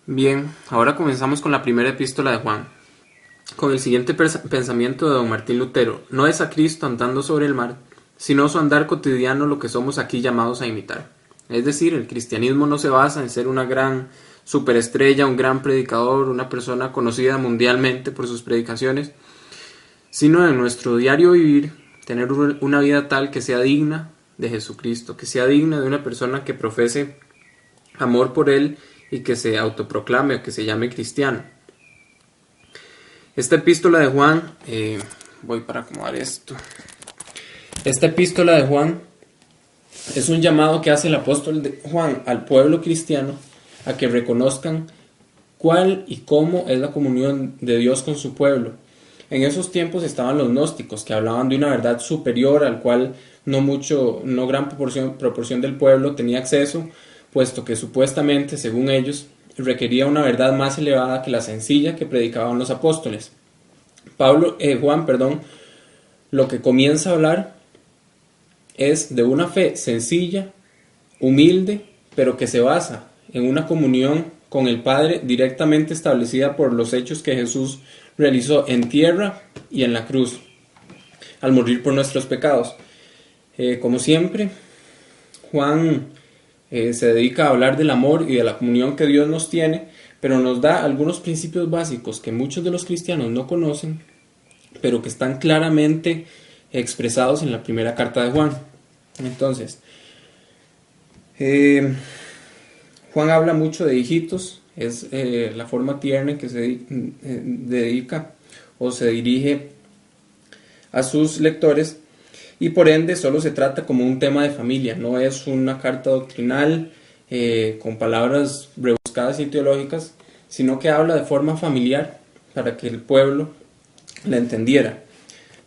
Bien, ahora comenzamos con la primera epístola de Juan, con el siguiente pensamiento de don Martín Lutero. No es a Cristo andando sobre el mar, sino su andar cotidiano lo que somos aquí llamados a imitar. Es decir, el cristianismo no se basa en ser una gran superestrella, un gran predicador, una persona conocida mundialmente por sus predicaciones, sino en nuestro diario vivir, tener una vida tal que sea digna de Jesucristo, que sea digna de una persona que profese amor por Él y que se autoproclame o que se llame cristiano. Esta epístola de Juan, voy para acomodar esto. Esta epístola de Juan es un llamado que hace el apóstol Juan al pueblo cristiano a que reconozcan cuál y cómo es la comunión de Dios con su pueblo. En esos tiempos estaban los gnósticos, que hablaban de una verdad superior al cual no gran proporción del pueblo tenía acceso, puesto que supuestamente, según ellos, requería una verdad más elevada que la sencilla que predicaban los apóstoles. Juan, lo que comienza a hablar es de una fe sencilla, humilde, pero que se basa en una comunión con el Padre directamente establecida por los hechos que Jesús realizó en tierra y en la cruz, al morir por nuestros pecados. Como siempre, Juan se dedica a hablar del amor y de la comunión que Dios nos tiene, pero nos da algunos principios básicos que muchos de los cristianos no conocen, pero que están claramente expresados en la primera carta de Juan. Entonces, Juan habla mucho de hijitos, es la forma tierna en que se dedica o se dirige a sus lectores, y por ende solo se trata como un tema de familia, no es una carta doctrinal con palabras rebuscadas y teológicas, sino que habla de forma familiar para que el pueblo la entendiera.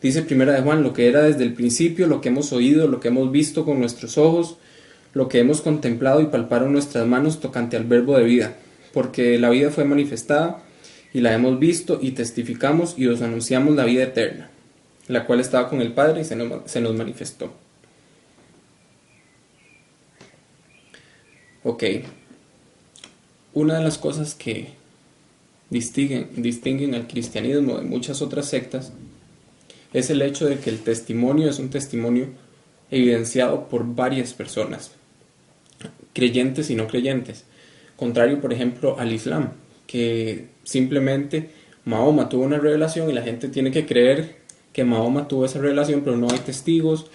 Dice primera de Juan, lo que era desde el principio, lo que hemos oído, lo que hemos visto con nuestros ojos, lo que hemos contemplado y palparon nuestras manos tocante al verbo de vida, porque la vida fue manifestada y la hemos visto y testificamos y os anunciamos la vida eterna, la cual estaba con el Padre y se nos manifestó. Ok, una de las cosas que distinguen al cristianismo de muchas otras sectas es el hecho de que el testimonio es un testimonio evidenciado por varias personas, creyentes y no creyentes, contrario por ejemplo al Islam, que simplemente Mahoma tuvo una revelación y la gente tiene que creer que Mahoma tuvo esa revelación, pero no hay testigos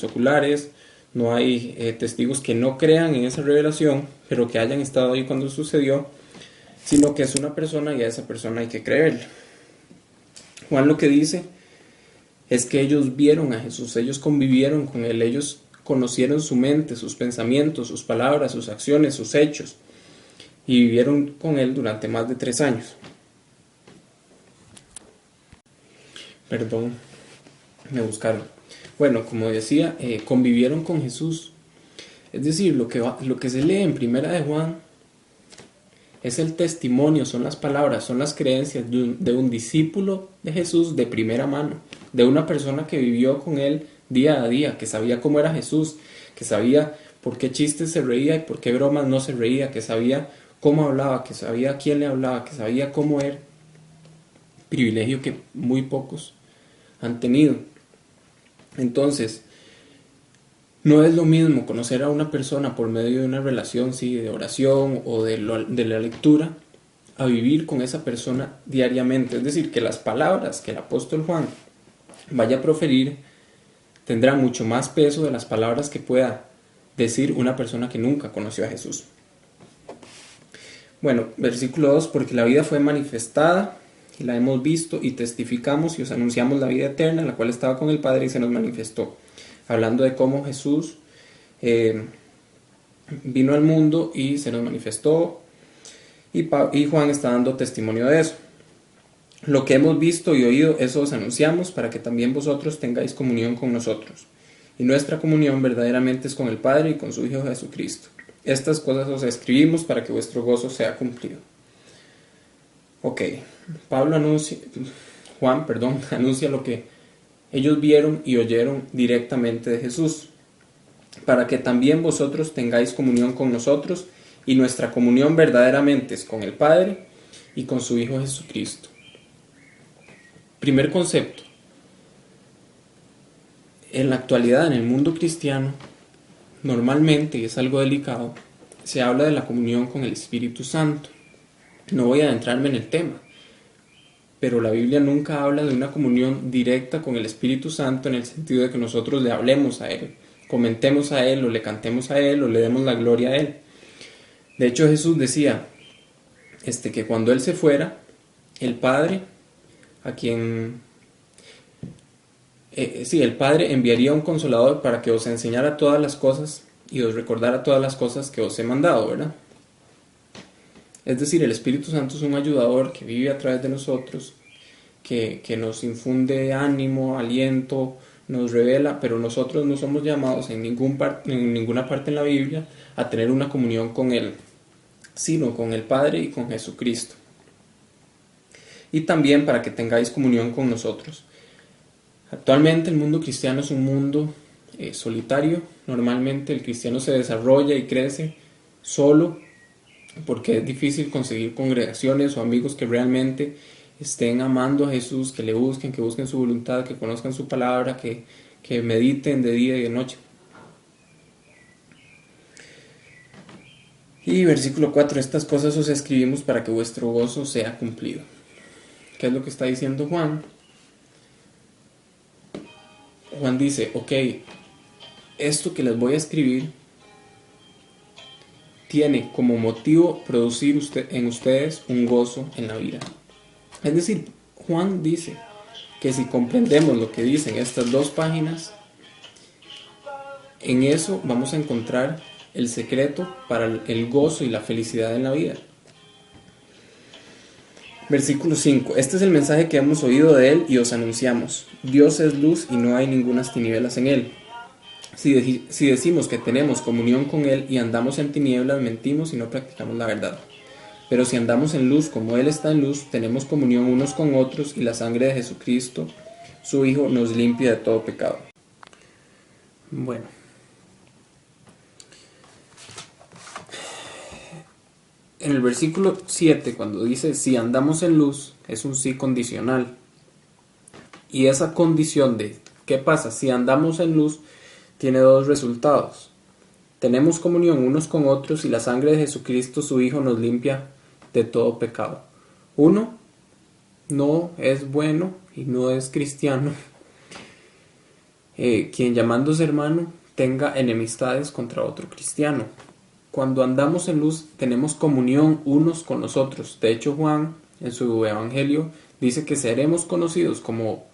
oculares, no hay testigos que no crean en esa revelación, pero que hayan estado ahí cuando sucedió, sino que es una persona y a esa persona hay que creerle. Juan lo que dice es que ellos vieron a Jesús, ellos convivieron con Él, ellos conocieron su mente, sus pensamientos, sus palabras, sus acciones, sus hechos, y vivieron con Él durante más de 3 años. Perdón, me buscaron. Bueno, como decía, convivieron con Jesús. Es decir, lo que se lee en primera de Juan es el testimonio, son las palabras, son las creencias de un discípulo de Jesús de primera mano, de una persona que vivió con Él día a día, que sabía cómo era Jesús, que sabía por qué chistes se reía y por qué bromas no se reía, que sabía cómo hablaba, que sabía a quién le hablaba, que sabía cómo era. Privilegio que muy pocos han tenido. Entonces, no es lo mismo conocer a una persona por medio de una relación, sí, de oración o de la lectura, a vivir con esa persona diariamente. Es decir, que las palabras que el apóstol Juan vaya a proferir tendrán mucho más peso de las palabras que pueda decir una persona que nunca conoció a Jesús. Bueno, versículo 2, porque la vida fue manifestada y la hemos visto y testificamos y os anunciamos la vida eterna, la cual estaba con el Padre y se nos manifestó. Hablando de cómo Jesús vino al mundo y se nos manifestó, y Juan está dando testimonio de eso. Lo que hemos visto y oído, eso os anunciamos, para que también vosotros tengáis comunión con nosotros. Y nuestra comunión verdaderamente es con el Padre y con su Hijo Jesucristo. Estas cosas os escribimos para que vuestro gozo sea cumplido. Ok, Juan anuncia lo que ellos vieron y oyeron directamente de Jesús, para que también vosotros tengáis comunión con nosotros, y nuestra comunión verdaderamente es con el Padre y con su Hijo Jesucristo. Primer concepto. En la actualidad, en el mundo cristiano, normalmente, y es algo delicado, se habla de la comunión con el Espíritu Santo. No voy a adentrarme en el tema, pero la Biblia nunca habla de una comunión directa con el Espíritu Santo en el sentido de que nosotros le hablemos a Él, comentemos a Él, o le cantemos a Él, o le demos la gloria a Él. De hecho, Jesús decía que cuando Él se fuera, el Padre, el Padre enviaría un Consolador para que os enseñara todas las cosas y os recordara todas las cosas que os he mandado, ¿verdad? Es decir, el Espíritu Santo es un ayudador que vive a través de nosotros, que nos infunde ánimo, aliento, nos revela, pero nosotros no somos llamados en ninguna parte en la Biblia a tener una comunión con Él, sino con el Padre y con Jesucristo. Y también para que tengáis comunión con nosotros. Actualmente el mundo cristiano es un mundo solitario. Normalmente el cristiano se desarrolla y crece solo, porque es difícil conseguir congregaciones o amigos que realmente estén amando a Jesús, que le busquen, que busquen su voluntad, que conozcan su palabra, que mediten de día y de noche. Y versículo 4, estas cosas os escribimos para que vuestro gozo sea cumplido. ¿Qué es lo que está diciendo Juan? Juan dice, ok, esto que les voy a escribir tiene como motivo producir en ustedes un gozo en la vida. Es decir, Juan dice que si comprendemos lo que dicen estas 2 páginas, en eso vamos a encontrar el secreto para el gozo y la felicidad en la vida. Versículo 5. Este es el mensaje que hemos oído de Él y os anunciamos. Dios es luz y no hay ningunas tinieblas en Él. Si decimos que tenemos comunión con Él y andamos en tinieblas, mentimos y no practicamos la verdad. Pero si andamos en luz como Él está en luz, tenemos comunión unos con otros y la sangre de Jesucristo, su Hijo, nos limpia de todo pecado. Bueno. En el versículo 7, cuando dice si andamos en luz, es un sí condicional. Y esa condición de ¿qué pasa si andamos en luz? Tiene 2 resultados. Tenemos comunión unos con otros y la sangre de Jesucristo, su Hijo, nos limpia de todo pecado. Uno no es bueno y no es cristiano quien llamándose hermano tenga enemistades contra otro cristiano. Cuando andamos en luz tenemos comunión unos con los otros. De hecho, Juan en su evangelio dice que seremos conocidos como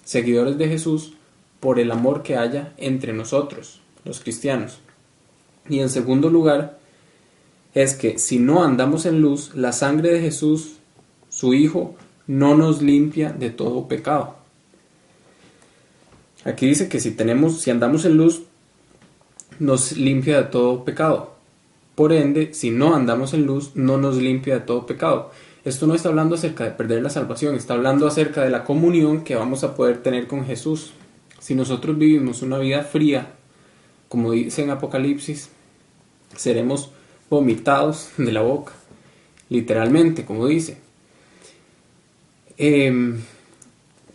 seguidores de Jesús por el amor que haya entre nosotros, los cristianos. Y en segundo lugar, es que si no andamos en luz, la sangre de Jesús, su Hijo, no nos limpia de todo pecado. Aquí dice que si andamos en luz, nos limpia de todo pecado. Por ende, si no andamos en luz, no nos limpia de todo pecado. Esto no está hablando acerca de perder la salvación, está hablando acerca de la comunión que vamos a poder tener con Jesús. Si nosotros vivimos una vida fría, como dice en Apocalipsis, seremos vomitados de la boca, literalmente, como dice.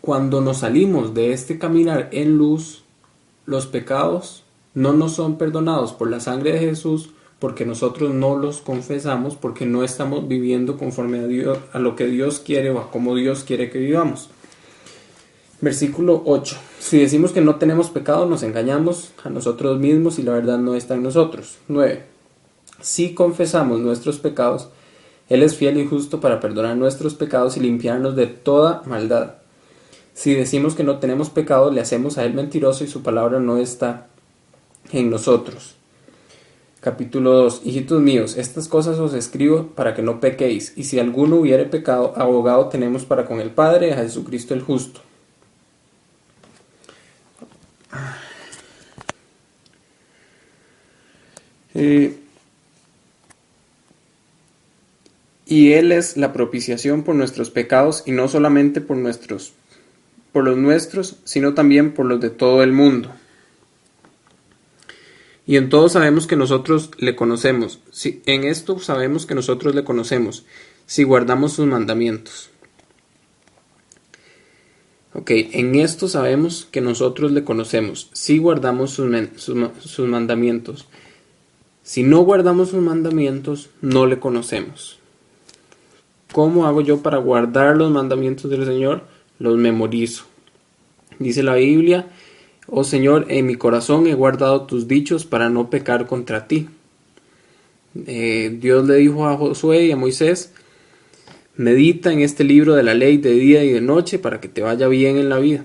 Cuando nos salimos de este caminar en luz, los pecados no nos son perdonados por la sangre de Jesús, porque nosotros no los confesamos, porque no estamos viviendo conforme a Dios, a lo que Dios quiere o a cómo Dios quiere que vivamos. Versículo 8. Si decimos que no tenemos pecado, nos engañamos a nosotros mismos y la verdad no está en nosotros. 9. Si confesamos nuestros pecados, Él es fiel y justo para perdonar nuestros pecados y limpiarnos de toda maldad. Si decimos que no tenemos pecado, le hacemos a Él mentiroso y su palabra no está en nosotros. Capítulo 2. Hijitos míos, estas cosas os escribo para que no pequéis, y si alguno hubiere pecado, abogado tenemos para con el Padre, a Jesucristo el justo. Y Él es la propiciación por nuestros pecados, y no solamente por los nuestros, sino también por los de todo el mundo. Y en todo sabemos que nosotros le conocemos. En esto sabemos que nosotros le conocemos, si guardamos sus mandamientos. Ok, en esto sabemos que nosotros le conocemos, si guardamos sus mandamientos. Si no guardamos sus mandamientos, no le conocemos. ¿Cómo hago yo para guardar los mandamientos del Señor? Los memorizo. Dice la Biblia: oh Señor, en mi corazón he guardado tus dichos para no pecar contra ti. Dios le dijo a Josué y a Moisés: medita en este libro de la ley de día y de noche para que te vaya bien en la vida.